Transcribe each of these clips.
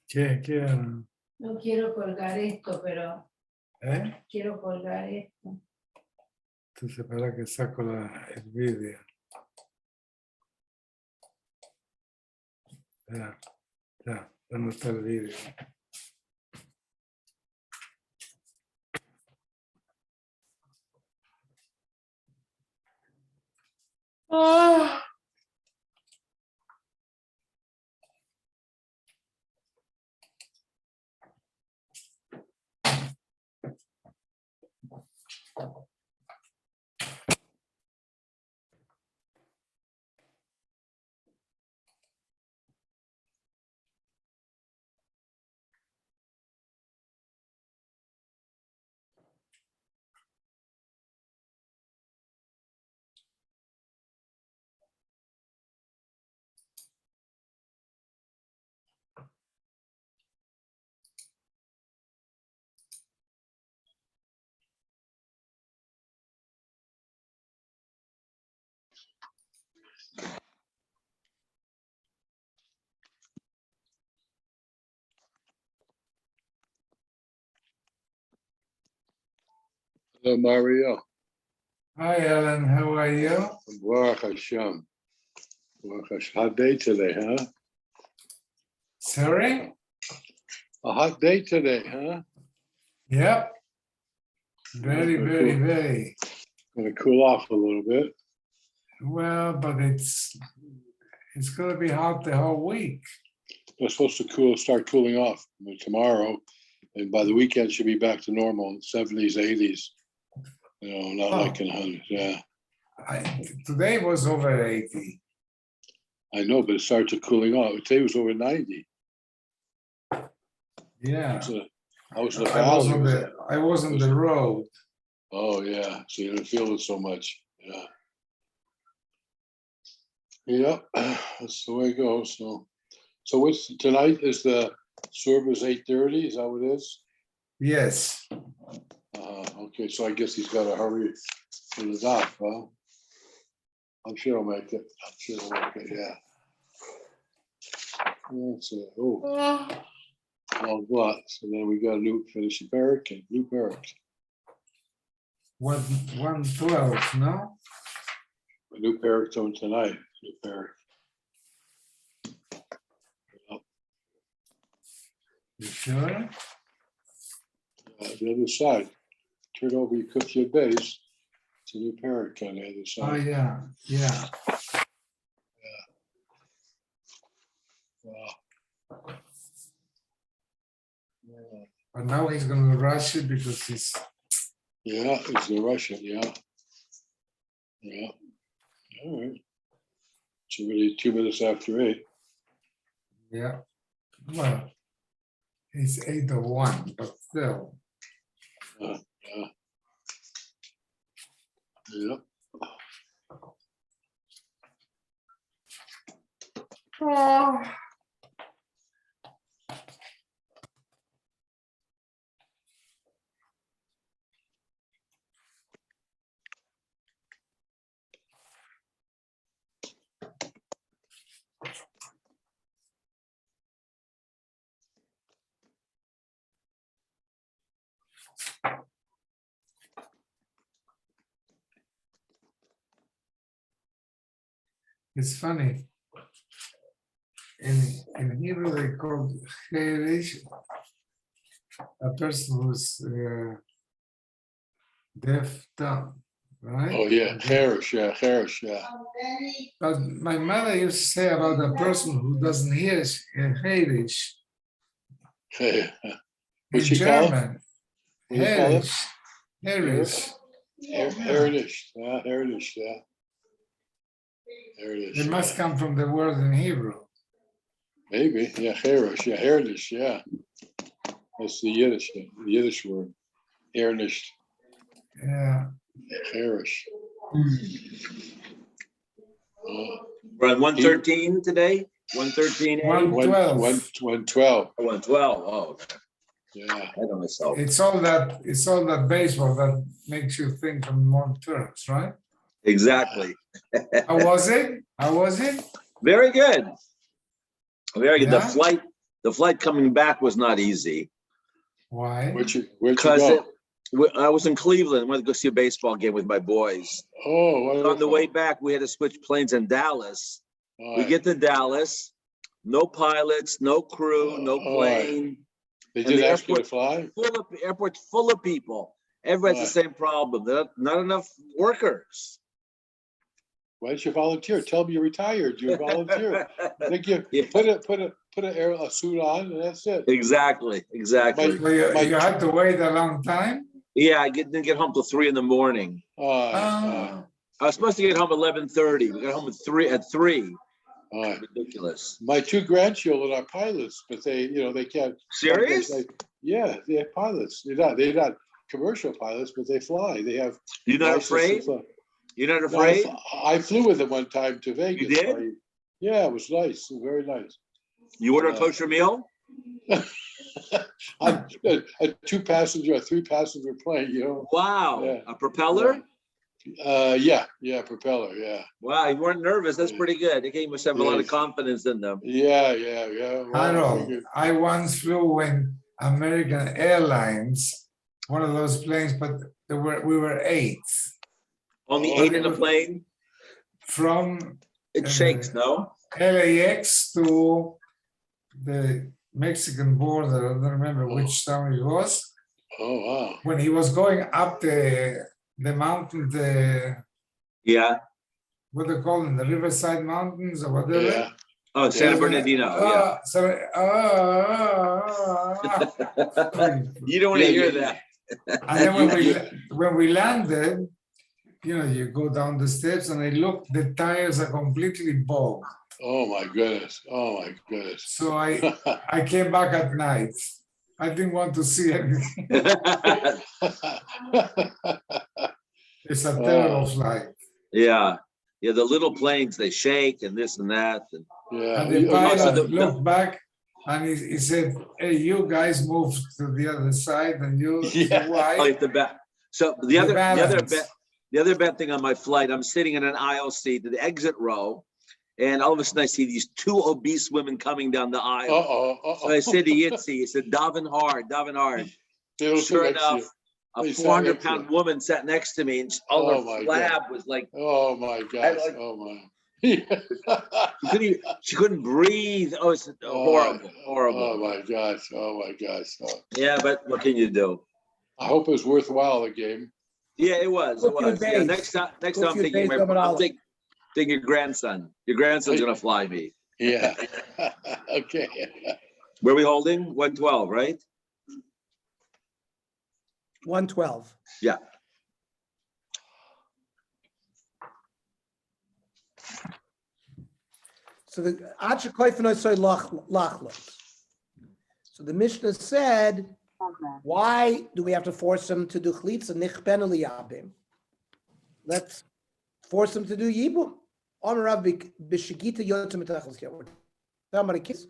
¿Qué quiero? No quiero colgar esto, pero ¿Eh? quiero colgar esto. Entonces, para que saco el vídeo. Ya, ¿dónde está el vídeo? ¡Ah! Hello, Mario. Hi, Alan. How are you? Baruch Hashem. Baruch Hashem. Hot day today, huh? Sorry? A hot day today, huh? Yep. Very, very, very. Going to cool off a little bit. Well, but it's going to be hot the whole week. It's supposed to start cooling off tomorrow, and by the weekend should be back to normal, 70s, 80s. You know, not like in 100s. Yeah. Today was over 80. I know, but it started cooling off. Today was over 90. Yeah. I was in the valley. I was on the road. Oh, yeah. So you didn't feel it so much. Yeah. Yeah, that's the way it goes. So what's tonight? Is the service 8:30? Is that what it is? Yes. Okay, so I guess he's got to hurry for the doc, huh? I'm sure he'll make it. Yeah. That's it. Oh, long block. So then we got a new finish barrack and new barracks. 112, no? A new barrack on tonight. New barrack. You sure? The other side. Turn over, you cook your base. It's a new barrack on the other side. Oh, yeah. Yeah. Wow. Yeah. But now he's going to rush it because he's... Yeah, it's the Russian, yeah. Yeah. All right. It's already 2 minutes after 8. Yeah. Well, it's 8:01, but still. Yeah. Yep. Oh. It's funny. In Hebrew, they call Cherish a person who's deaf dumb, right? Oh, yeah. Cherish, yeah. But my mother used to say about a person who doesn't hear Cherish in What's she call it? German. What do you call it? Herish. Heritage. Yeah, heritage, yeah. Heritage. It must come from the word in Hebrew. Maybe, yeah, heritage, yeah, heritage, yeah. That's the Yiddish word. Heritage. Yeah. Heritage. We're on 113 today? 113? 112. 112. 112. Oh, okay. Yeah. I know myself. It's all that baseball that makes you think in more terms, right? Exactly. How was it? Very good. Very good. Yeah? The The flight coming back was not easy. Why? Where'd you Because go? I was in Cleveland. I went to go see a baseball game with my boys. Oh, On the wonderful. way back, we had to switch planes in Dallas. All We right. get to Dallas, no pilots, no crew, no All right. plane. They and did the ask you to airport- fly? Airport's full of people. Everybody has the same problem. There are not enough workers. Why didn't you volunteer? Tell them you retired. You volunteer. I think you Yeah. put a suit on and that's it. Exactly. My- So you My- had to wait a long time? Yeah, I didn't get home till 3 a.m. Ah, I was supposed to get home 11:30. We got home at 3. all right. Ridiculous. My 2 grandchildren are pilots, but they can't. Serious? Yeah, they're pilots. They're not commercial pilots, but they fly. They have. You're not license to afraid? fly. You're not No, afraid? I flew with them one time to Vegas. did? Yeah, it was nice. It was very nice. You order a kosher meal? A 2-passenger, a 3-passenger plane, Wow. Yeah. A propeller? Yeah, propeller, yeah. Wow, you weren't nervous. That's pretty good. They must have a lot of Yes. confidence in them. Yeah. Well, Harold, I once flew in American Airlines, one of those planes, but we were 8 Only Oh, 8 in a plane? from It shakes, no? LAX to the Mexican border. I don't remember which town it was. Oh, wow. When he was going up the mountain, Yeah. what they call them, the Riverside Mountains or whatever. Yeah. Oh, San Yeah. Bernardino. Yeah. You don't want to Yeah, hear yeah. that. And then when we landed, you go down the steps and I look, the tires are completely bogged. Oh, my goodness. So I came back at night. I didn't want to see anything. It's a terrible flight. Yeah. Yeah, the little planes, they shake and this and that. And Yeah. And the You- pilot looked back and he said, "Hey, you guys move to the other side." And you, Yeah. oh, why? the back. So the other bad thing on my flight, I'm sitting in an aisle seat at the exit row, and all of a sudden I see these 2 obese women coming down the aisle. Uh-oh. So I said to Yitzi, he said, daven hard. They don't Sure sit next to enough, you. a They sat 400-pound next to woman sat next to me, and all Oh, her my flab was like, Oh, my gosh. like- Oh, my. she couldn't breathe. Oh, it's horrible. Oh, my gosh. Oh. Yeah, but what can you do? I hope it was worthwhile, the game. Yeah, it was. Yeah, next time I'm taking your grandson. Your grandson's gonna fly me. Yeah. Okay. Where are we holding? 112, right? 112. Yeah. So the Acha Koifanoisoi Lachlot. So the Mishnah said, why do we have to force him to do chlitza nichben eliyabim? Let's force him to do yibum. Bishigita yotzim etachlis. We're talking about a case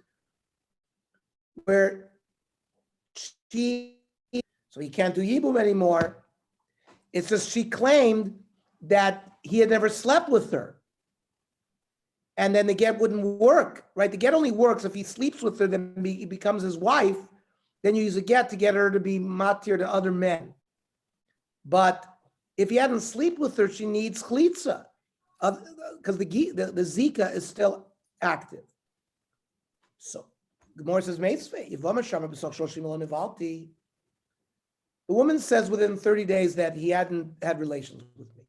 where so he can't do yibum anymore. It's just she claimed that he had never slept with her. And then the get wouldn't work, right? The get only works if he sleeps with her, then he becomes his wife. Then you use a get to get her to be matir to other men. But if he hadn't slept with her, she needs chlitza, because the zika is still active. So the Gemara says, the woman says within 30 days that he hadn't had relations with me.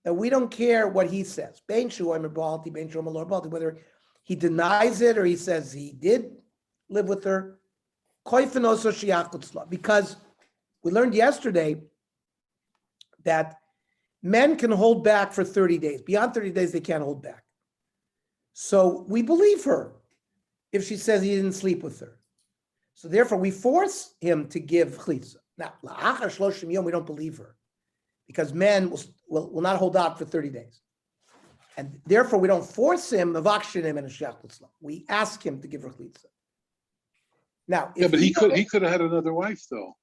Now we don't care what he says. Whether he denies it or he says he did live with her. Because we learned yesterday that men can hold back for 30 days. Beyond 30 days, they can't hold back. So we believe her if she says he didn't sleep with her. So therefore, we force him to give chlitza. Now, we don't believe her because men will not hold out for 30 days. And therefore, we don't force him, we ask him to give her chlitza. Now, Yeah, but he could have had another wife, though.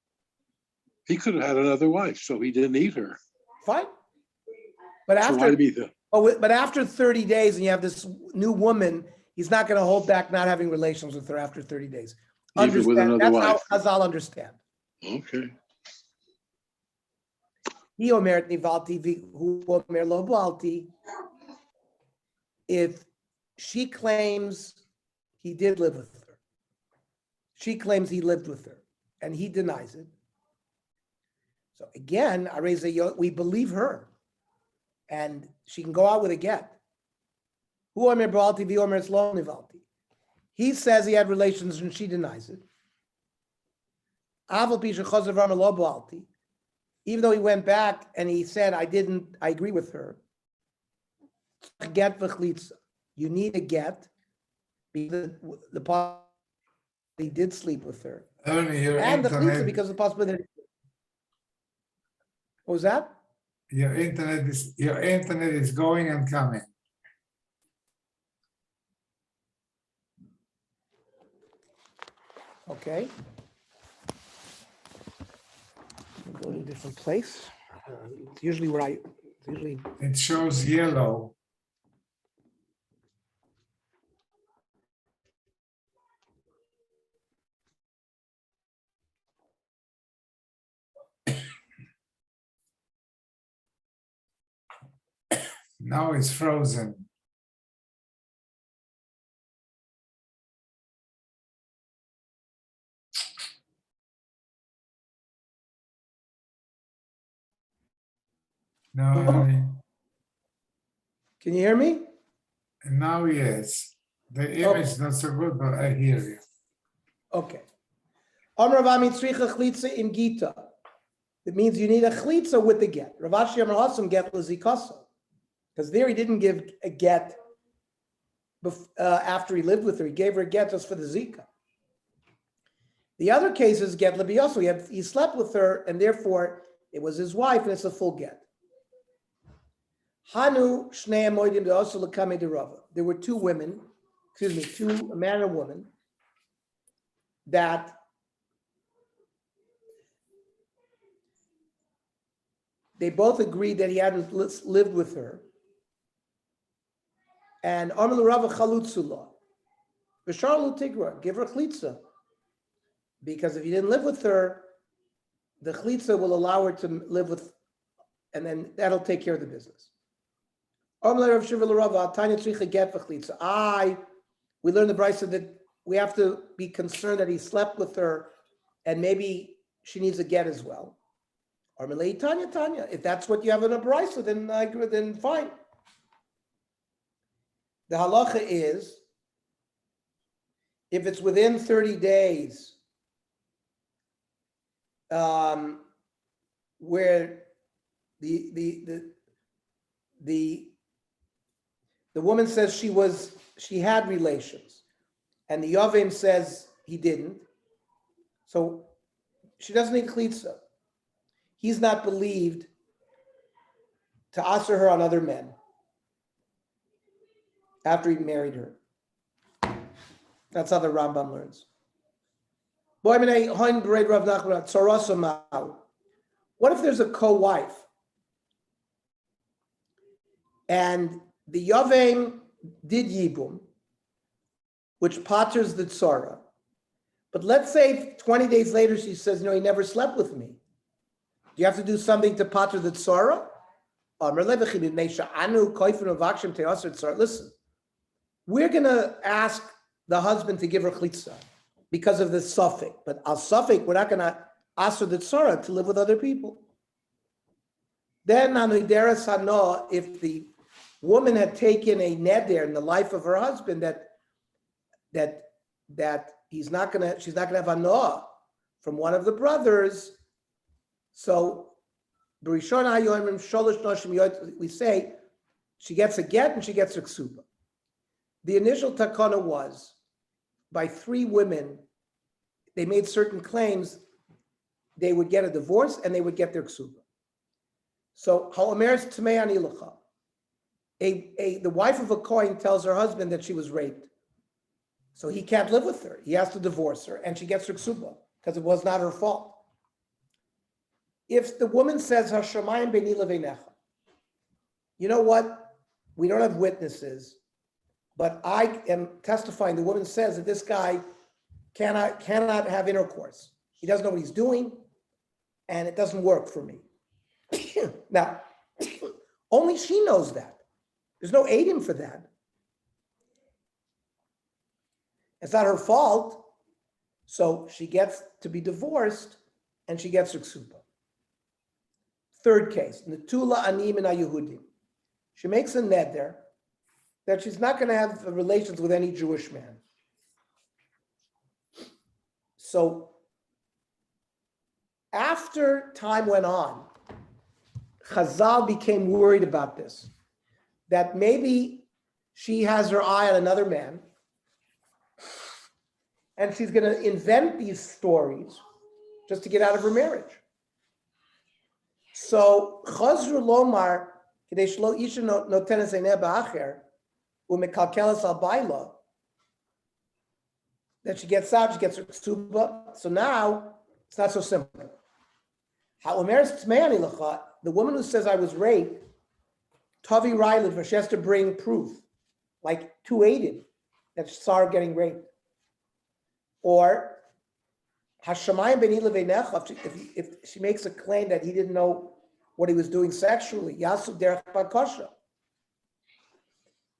He could have had another wife, so he didn't need her. Fine. But So why be the? but after 30 days and you have this new woman, he's not going to hold back not having relations with her after 30 days. Even with another That's wife. how Chazal understand. Okay. He omeret nivalti v'hu omer lo balti. If she claims he did live with her, she claims he lived with her, and he denies it. So again, we believe her, and she can go out with a get. Hu omer balti v'hu omer lo nivalti. He says he had relations, and she denies it. Aval pi shechazer v'amar lo balti. Even though he went back and he said, I agree with her. Get v'chlitza. You need a get because the possibility he did sleep with her. Only your And the chlitza internet, because of the possibility. What was that? your internet is going and coming. Okay. I'll go to a different place. It's usually It shows yellow. Now it's frozen. No, Can you hear me? now yes. The image is not so good, but I hear you. Okay. Amar Rav Ami tzricha chlitza im gita. It means you need a chlitza with the get. Rav Ashi Amar Hasam get l'zikasa. Because there he didn't give a get after he lived with her. He gave her a get just for the zika. The other cases get lebiyoso. He slept with her, and therefore it was his wife, and it's a full get. Hanu shnei amoidim de'osu l'kamei derava. There were two women, a man and a woman, that they both agreed that he hadn't lived with her. And Amar l'Rava chalutzula, v'shar lo tigra, give her chlitza, because if you didn't live with her, the chlitza will allow her to live with, and then that'll take care of the business. Amar l'Rav Shiva l'Rava, tanya tzricha get v'chlitza. We learned the brisa that we have to be concerned that he slept with her, and maybe she needs a get as well. Or Tanya. If that's what you have in a brisa, then fine. The halacha is, if it's within 30 days, where the woman says she had relations, and the Yavim says he didn't, so she doesn't need chlitza. He's not believed to asur her on other men after he married her. That's how the Rambam learns. What if there's a co-wife and the Yavim did Yibum, which patters the tzara, but let's say 20 days later she says, no, he never slept with me. Do you have to do something to pater the tzara? Listen, we're going to ask the husband to give her chlitza because of the suffix, but al suffix, we're not going to ask her the tzara to live with other people. Then, if the woman had taken a neder in the life of her husband that she's not going to have anoah from one of the brothers. So, we say she gets a get and she gets a ksuba. The initial takana was by three women, they made certain claims, they would get a divorce and they would get their ksuba. So, the wife of a kohen tells her husband that she was raped. So he can't live with her. He has to divorce her and she gets her ksuba because it was not her fault. If the woman says, Hashemayim beini leveinecha, you know what? We don't have witnesses. But I am testifying, the woman says that this guy cannot have intercourse. He doesn't know what he's doing, and it doesn't work for me. Now, only she knows that. There's no aid for that. It's not her fault. So she gets to be divorced, and she gets her ksuba. Third case, Netula Ani Min HaYehudim. She makes a neder that she's not going to have relations with any Jewish man. So after time went on, Chazal became worried about this, that maybe she has her eye on another man, and she's going to invent these stories just to get out of her marriage. So Chazru Lomar, Kidei Shlo Isha Notenes Eineh Ba'acher, Umekalkeles Al Baila, that she gets out, she gets her ksuba. So now it's not so simple. The woman who says I was raped, Tavi Riley, she has to bring proof, like 280, that she saw her getting raped. Or Hashamayim ben Ileveinecha, if she makes a claim that he didn't know what he was doing sexually, Yasu derech bakasha.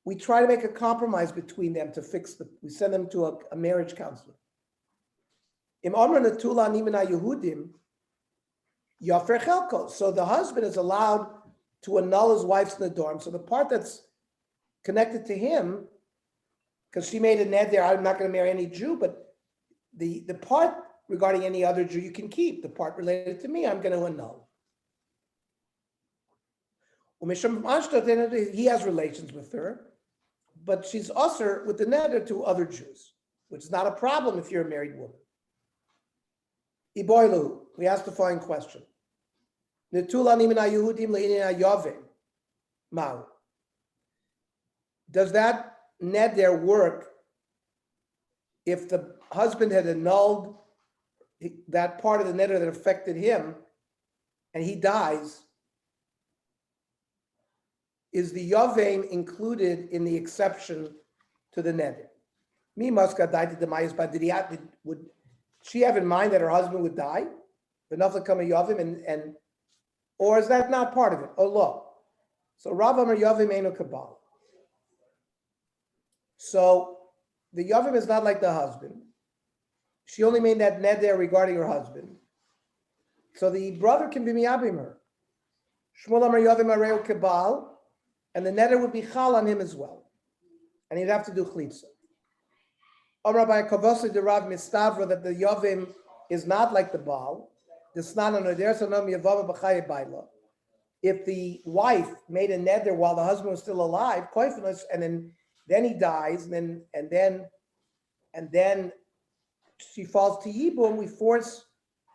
We try to make a compromise between them to fix we send them to a marriage counselor. Im Amr Netula Ani Min HaYehudim, Yafer Chelko. So the husband is allowed to annul his wife's nedorm. So the part that's connected to him, because she made a neder, I'm not going to marry any Jew, but the part regarding any other Jew you can keep. The part related to me, I'm going to annul. He has relations with her, but she's usher with the neder to other Jews, which is not a problem if you're a married woman. Iboilu, we asked the following question. Does that neder work if the husband had annulled that part of the neder that affected him and he dies? Is the Yavim included in the exception to the neder? Would she have in mind that her husband would die? Or is that not part of it? Oh, look. So Rav Amar Yavim Eino Kabbalah. So the Yavim is not like the husband. She only made that neder regarding her husband. So the brother can be miyabim her. Shmuel Amar Yavim Areu Kabal, and the neder would be chal on him as well. And he'd have to do chlitza. Amar Rabbi Kavosei de Rav Mistavra, that the Yavim is not like the Baal. If the wife made a neder while the husband was still alive, and then he dies, and then she falls to Yibum, we force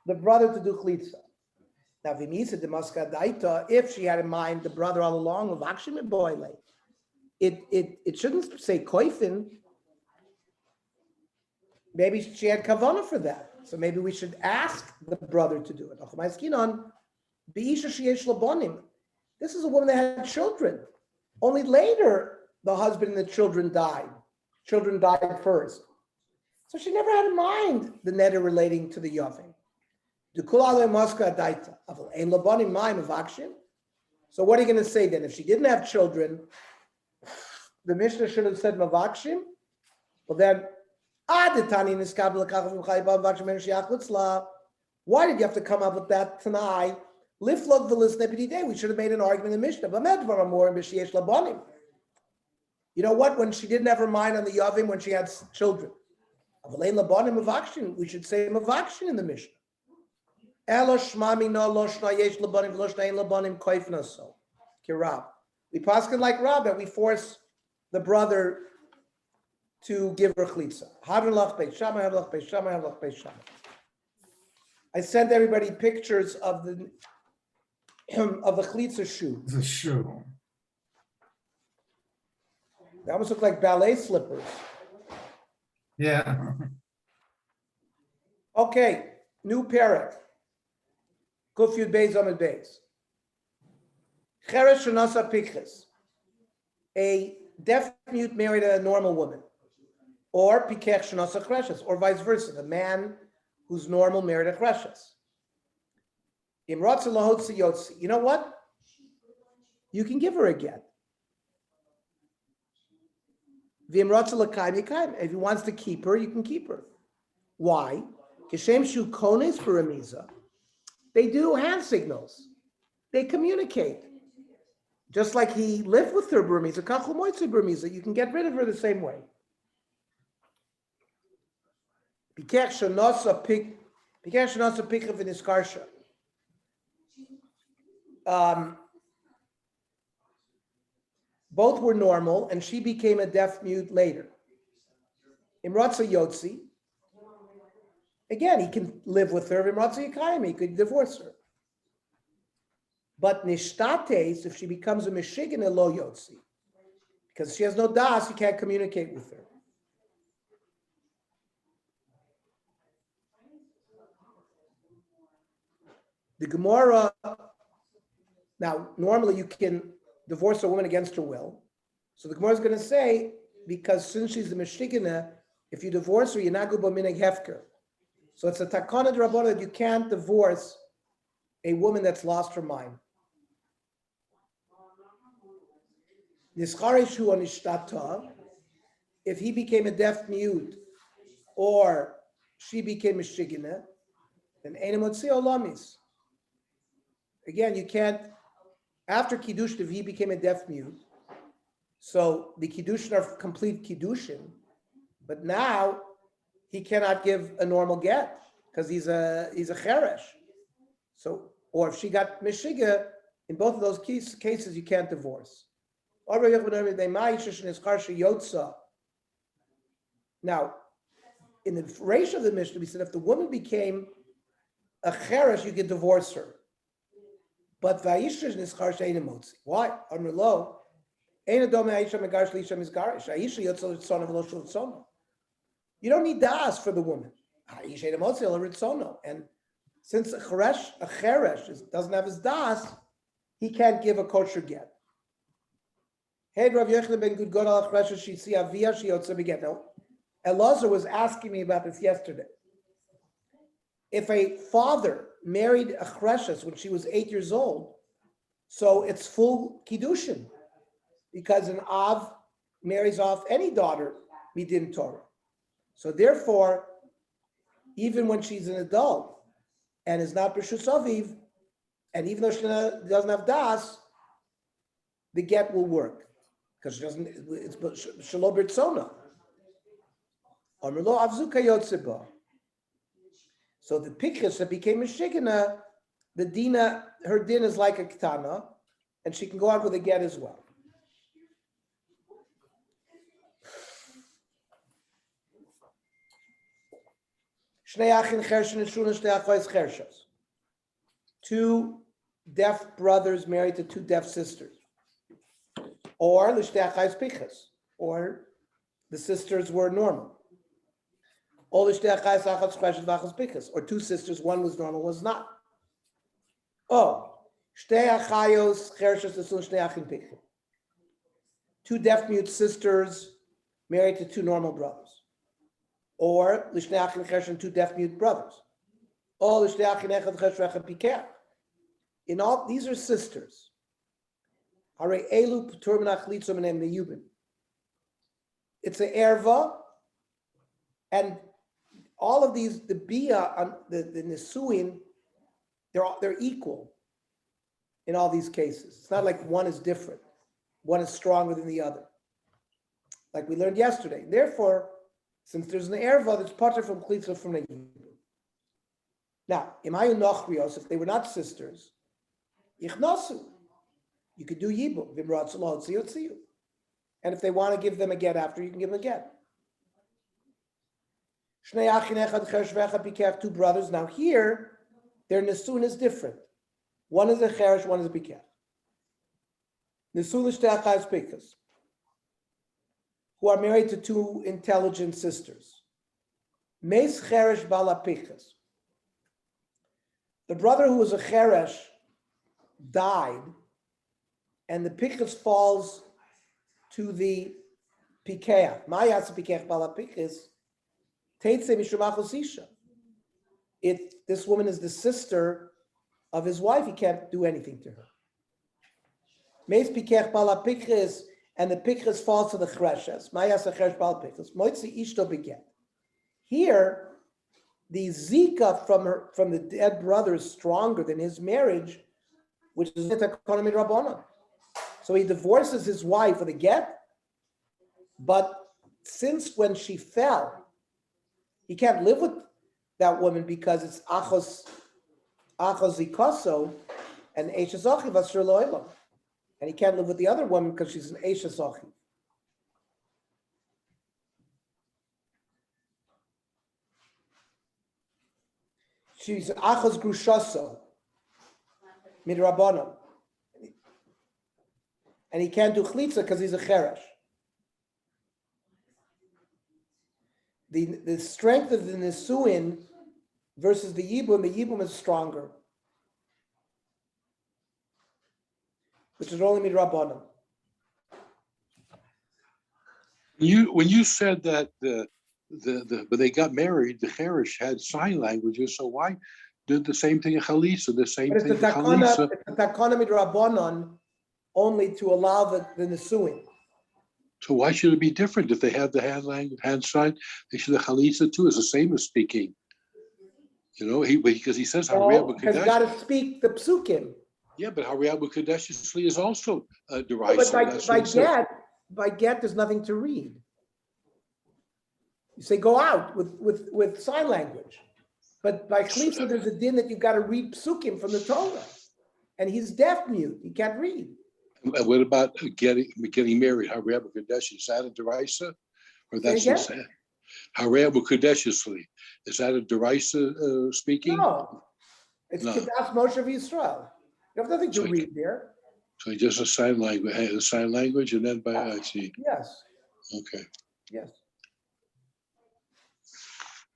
the brother to do chlitza. Now, if she had in mind the brother all along, it shouldn't say koifin. Maybe she had kavanah for that. So maybe we should ask the brother to do it. This is a woman that had children. Only later, the husband and the children died. Children died first. So she never had in mind the neder relating to the Yavim. So what are you going to say then? If she didn't have children, the Mishnah should have said Mavakshim. Well then, why did you have to come up with that tonight? We should have made an argument in the Mishnah. You know what? When she didn't have her mind on the Yavim, when she had children, we should say Mavakshin in the Mishnah. We paskin like Rab, that we force the brother to give her chlitza. I sent everybody pictures of the chlitza shoe. The shoe. They almost look like ballet slippers. Yeah. Okay, new parak. Kuf Yud Beis Amud Beis. Cheresh Shenasa Pikches. A deaf mute married a normal woman, or pikech shenasa chreshes, or vice versa, the man who's normal married a chreshes. Imratza lahotzi yotzi. You know what? You can give her a get. V'imratza l'kaim yikaim. If he wants to keep her, you can keep her. Why? Kishem shu kones baramiza. They do hand signals. They communicate. Just like he lived with her baramiza, kachul moitzi baramiza. You can get rid of her the same way. Pikech shenasa pikcha v'niskarsha. Both were normal, and she became a deaf mute later. Imratza Yotzi, again, he can live with her. Imratza Yikayim, he could divorce her. But Nishtates, if she becomes a Meshigan Lo Yotzi, because she has no das, he can't communicate with her. The Gemara, now, normally you can divorce a woman against her will. So the Gemara is going to say, because since she's the Meshigana, if you divorce her, you're not going to minig hefker. So it's a takana d'rabbanan that you can't divorce a woman that's lost her mind. Nischareshu anishtata, if he became a deaf mute or she became a shigina, then enimotzi olamis. Again, you can't. After Kiddushin, if he became a deaf mute, so the Kiddushin are complete Kiddushin, but now he cannot give a normal get because he's a cheresh. So, or if she got Meshiga, in both of those cases, you can't divorce. Now, in the ratio of the Mishnah, we said if the woman became a cheresh, you could divorce her. But Vaisha is nischar she'ena motzi. Why? Amr lo, ein adom Aisha megarsh l'isha mizgarish. Aisha yotzol ritzono v'lo shel ritzono. You don't need das for the woman. Aisha she'ena motzi el ritzono. And since a cheresh doesn't have his das, he can't give a kosher get. Hey, Rav Yochanan ben Gudgod al cheresh she'si avia she'yotze beget. Now, Elazar was asking me about this yesterday. If a father married a chreshes when she was 8 years old, so it's full kiddushin, because an av marries off any daughter midin Torah. So therefore, even when she's an adult and is not b'shus aviv, and even though she doesn't have das, the get will work because she doesn't. It's shelo b'rtzona. Amar lo avzu kayotze ba. So the pikris that became a shigana, the dina, her din is like a ketana, and she can go out with a get as well. Two deaf brothers married to two deaf sisters, or or the sisters were normal. Or two sisters, one was normal, was not. Oh, two deaf mute sisters married to two normal brothers. Or two deaf mute brothers. In all, these are sisters. It's an erva, and all of these, the bia, the nisuin, they're equal in all these cases. It's not like one is different. One is stronger than the other. Like we learned yesterday. Therefore, since there's an erva, there's pater from klitza from the yibum. Now, imayu nochrios, if they were not sisters, ichnasu, you could do yibum. Vimrat salot tziyotziyu. And if they want to give them a get after, you can give them a get. Two brothers. Now here, their nisun is different. One is a cheresh, one is a pikeh. Nisun l'shtei pikas, who are married to two intelligent sisters. Meis cheresh bala pikas. The brother who was a cheresh died, and the pikas falls to the Pikeach. Mayas Pikeach Balapikis, Teitze Mishumachos Isha. This woman is the sister of his wife, he can't do anything to her. Meis Pikeach Balapikis, and the Pikris falls to the Chreshes. Mayas Cheresh Balapikis. Moitzi Ishto Beget. Here, the Zika from the dead brother is stronger than his marriage, which is Takonomi Rabbanon. So he divorces his wife with a get, but since when she fell, he can't live with that woman because it's Achos Zikoso and Eishes Achiv Asher Lo'elam. And he can't live with the other woman because she's an Eishes Achiv. She's Achos Grushaso, Midrabanon. And he can't do Chlitza because he's a Cheresh. The strength of the Nisuin versus the Yibum is stronger, which is only Midrabanon. When you said that when they got married, the Cherish had sign languages, so why did the same thing in Chalisa, the same But thing in it's a Chalisa? takana midrabanon only to allow the Nisuin. So why should it be different? If they have the hand sign, they should have Chalisa too. It's the same as speaking. You know, because he says Well, Hariyabu because you Kadesh. got to speak the psukim. Yeah, but Hariyabu Kadesh is also But derisive. by get, there's nothing to read. You say go out with sign language. But by Chlitza, there's a din that you've got to read psukim from the Torah. And he's deaf mute. He can't read. And what about getting married? Hariyabu Kadesh, is that a derisa? Or that's just Hariyabu Kadeshly. Is that a derisa speaking? No. It's No. Kedas Moshe Yisrael. You have nothing to read there. So just a sign language, and then by I see. Yes. Okay. Yes.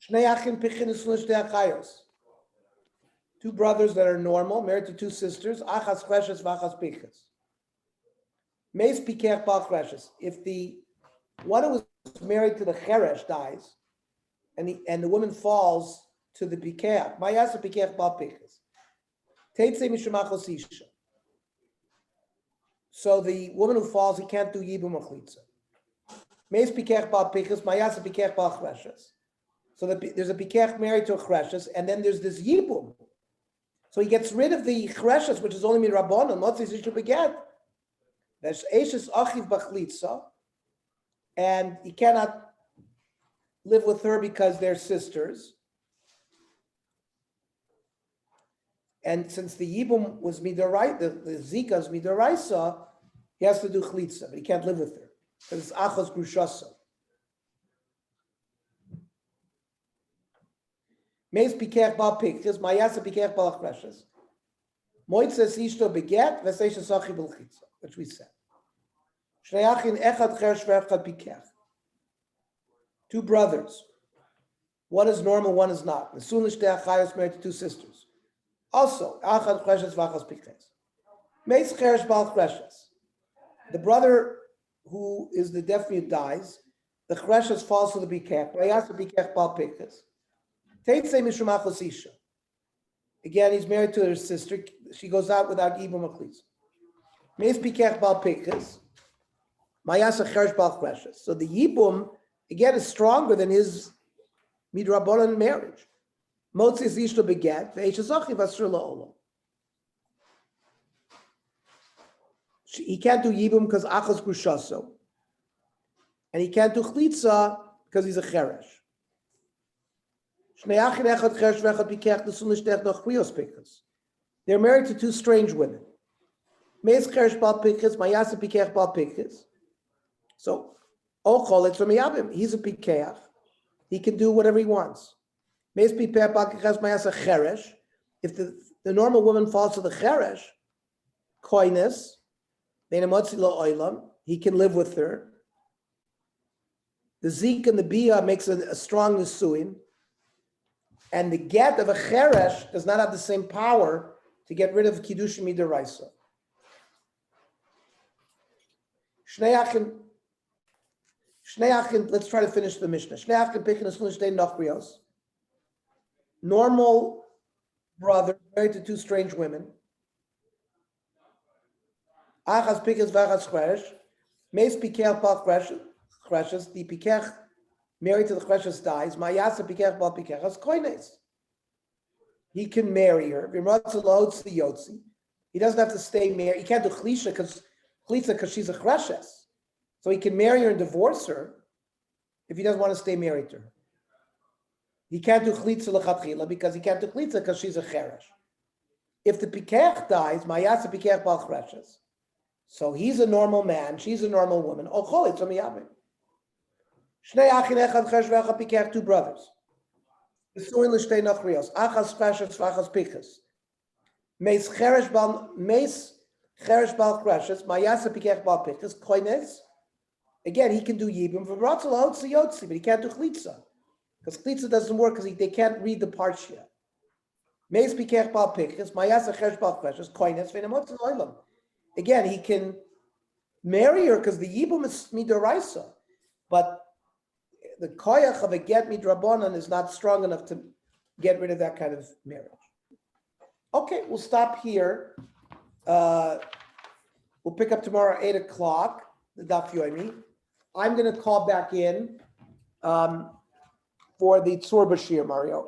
Shnei achim pichinus l'shtei achayos. Two brothers that are normal, married to two sisters. Achas chreshes v'achas pichas. Meis pikech bal chreshes. If the one who was married to the cheresh dies, and the woman falls to the pikech, mayasa pikech bal pichas. Teitze mishumachos isha. So the woman who falls, he can't do yibum or chlitza. Meis pikech bal pichas, mayasa pikech bal chreshes. So there's a pikech married to a chreshes, and then there's this yibum. So he gets rid of the chreshes, which is only mirabbanon. Motzis ishu beget. There's eishes achiv b'chlitza, and he cannot live with her because they're sisters. And since the yibum was midorai, the zika is midoraisa, he has to do chlitza, but he can't live with her because it's achos grushasa. Meis pikech bal pikches, mayasa pikech bal chreshes. Moitzes ishto beget, v'seishes achiv b'chitza, which we said. Shnei achin echad cheresh v'echad pikech. Two brothers. One is normal, one is not. Nesun l'shtei achayos married to two sisters. Also, achad chreshes v'achas pikches. Meis cheresh bal chreshes. The brother who is the deaf mute dies. The chreshes falls to the pikech. Mayasa pikech bal pikches. Teitze mishumachos isha. Again, he's married to her sister. She goes out without ibum achlis. Meis pikech bal pikches. Mayasa cheresh bal chreshes. So the yibum again is stronger than his midrabanan marriage. Motzis ishto beget ve'eishes achiv asur la'olam. He can't do yibum because achos grushaso, and he can't do chlitza because he's a cheresh. They're married to two strange women. So, he's a pikeach. He can do whatever he wants. If the normal woman falls to the cheresh, koines, he can live with her. The zik and the bia makes a strong nesuin. And the get of a cheresh does not have the same power to get rid of kiddush midaraisa. Shnei achim Let's try to finish the Mishnah. Normal brother married to two strange women. Achas pikes v'achas chresh. Meis pikech bal chreshes. The pikech married to the chreshes dies. Ma'yasa pikech bal pikechas koines. He can marry her. V'imratzu la'otzi yotzi. He doesn't have to stay married. He can't do chlisha because she's a chreshes. So he can marry her and divorce her if he doesn't want to stay married to her. He can't do chlitza lechatchila because he can't do chlitza because she's a cheresh. If the pikech dies, ma'yasa pikech bal chreshes. So he's a normal man, she's a normal woman. Oh, cholit somiyavim. Shnei achin echad cheresh v'echad pikech, two brothers. Nesuin l'shtei nachrios. Achas chreshes v'achas piches. Meis cheresh bal chreshes. Ma'yasa pikech bal piches. Koines. Again, he can do yibum for bratzel hotzi yotzi, but he can't do chlitza. Because chlitza doesn't work because they can't read the parts yet. Meis pikech bal piches, ma'yasa cheresh bal chreshes, koines v'nemotz loilam. Again, he can marry her because the yibum is midoraisa, but the koyach of a get midrabanan is not strong enough to get rid of that kind of marriage. Okay, we'll stop here. We'll pick up tomorrow at 8:00, the Daf Yomi. I'm going to call back in for the Tzur Bashir, Mario.